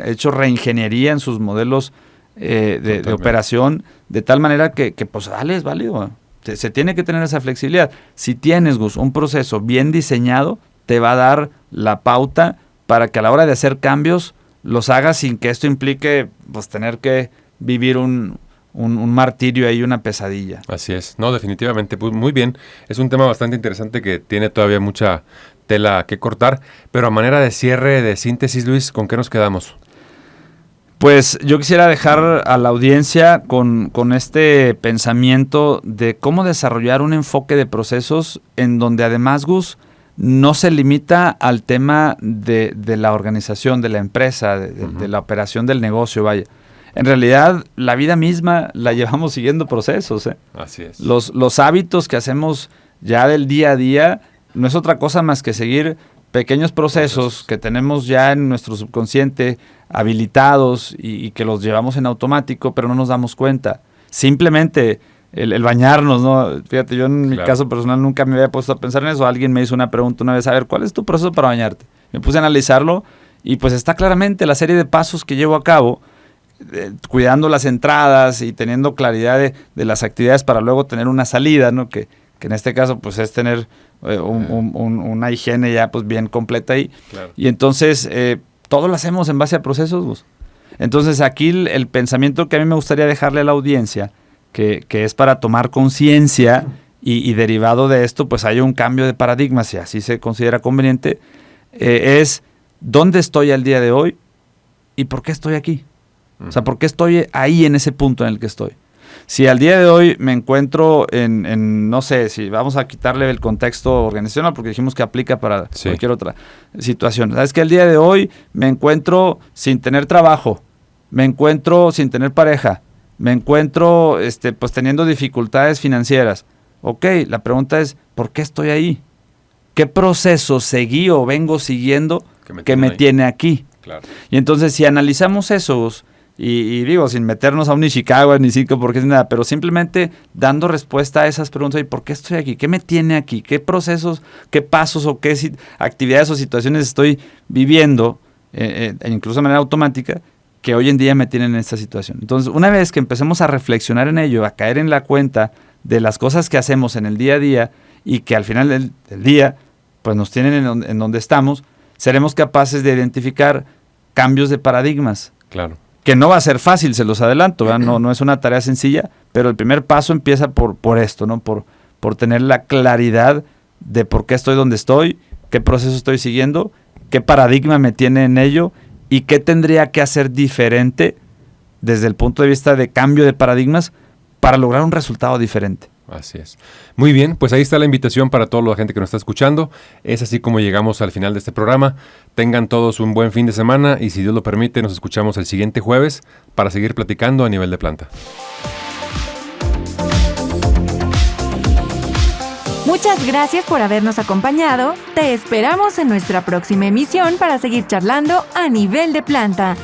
hecho reingeniería en sus modelos de operación, de tal manera que pues dale, es válido. Se tiene que tener esa flexibilidad. Si tienes, Gus, un proceso bien diseñado, te va a dar la pauta para que a la hora de hacer cambios los hagas sin que esto implique pues tener que vivir un martirio ahí, una pesadilla. Así es. No, definitivamente. Pues muy bien. Es un tema bastante interesante que tiene todavía mucha tela que cortar. Pero a manera de cierre, de síntesis, Luis, ¿con qué nos quedamos? Pues yo quisiera dejar a la audiencia con este pensamiento de cómo desarrollar un enfoque de procesos en donde además, Gus, no se limita al tema de la organización, de la empresa, de la operación del negocio, vaya. En realidad, la vida misma la llevamos siguiendo procesos. Así es. Los hábitos que hacemos ya del día a día no es otra cosa más que seguir pequeños procesos que tenemos ya en nuestro subconsciente habilitados y que los llevamos en automático, pero no nos damos cuenta. Simplemente el bañarnos, ¿no? Fíjate, yo en mi caso personal nunca me había puesto a pensar en eso. Alguien me hizo una pregunta una vez, a ver, ¿cuál es tu proceso para bañarte? Me puse a analizarlo y pues está claramente la serie de pasos que llevo a cabo, cuidando las entradas y teniendo claridad de las actividades para luego tener una salida, ¿no? Que en este caso pues es tener una higiene ya pues bien completa ahí. Claro. Y entonces todo lo hacemos en base a procesos, Gus. Entonces aquí el pensamiento que a mí me gustaría dejarle a la audiencia, que es para tomar conciencia y derivado de esto pues hay un cambio de paradigma, si así se considera conveniente, es ¿dónde estoy al día de hoy y por qué estoy aquí? O sea, ¿por qué estoy ahí en ese punto en el que estoy? Si al día de hoy me encuentro en no sé, si vamos a quitarle el contexto organizacional, porque dijimos que aplica para cualquier otra situación. ¿Sabes que al día de hoy me encuentro sin tener trabajo, me encuentro sin tener pareja, me encuentro pues teniendo dificultades financieras? Ok, la pregunta es, ¿por qué estoy ahí? ¿Qué proceso seguí o vengo siguiendo que me tiene aquí? Claro. Y entonces si analizamos esos, y digo, sin meternos a un Ishikawa ni cinco porque es nada, pero simplemente dando respuesta a esas preguntas, ¿y por qué estoy aquí? ¿Qué me tiene aquí? ¿Qué procesos, qué pasos o qué actividades o situaciones estoy viviendo, incluso de manera automática, que hoy en día me tienen en esta situación? Entonces, una vez que empecemos a reflexionar en ello, a caer en la cuenta de las cosas que hacemos en el día a día y que al final del día pues nos tienen en donde estamos, seremos capaces de identificar cambios de paradigmas. Claro. Que no va a ser fácil, se los adelanto, ¿verdad? No es una tarea sencilla, pero el primer paso empieza por esto, ¿no? Por tener la claridad de por qué estoy donde estoy, qué proceso estoy siguiendo, qué paradigma me tiene en ello y qué tendría que hacer diferente desde el punto de vista de cambio de paradigmas para lograr un resultado diferente. Así es. Muy bien, pues ahí está la invitación para toda la gente que nos está escuchando. Es así como llegamos al final de este programa. Tengan todos un buen fin de semana y si Dios lo permite nos escuchamos el siguiente jueves para seguir platicando a nivel de planta. Muchas gracias por habernos acompañado. Te esperamos en nuestra próxima emisión para seguir charlando a nivel de planta.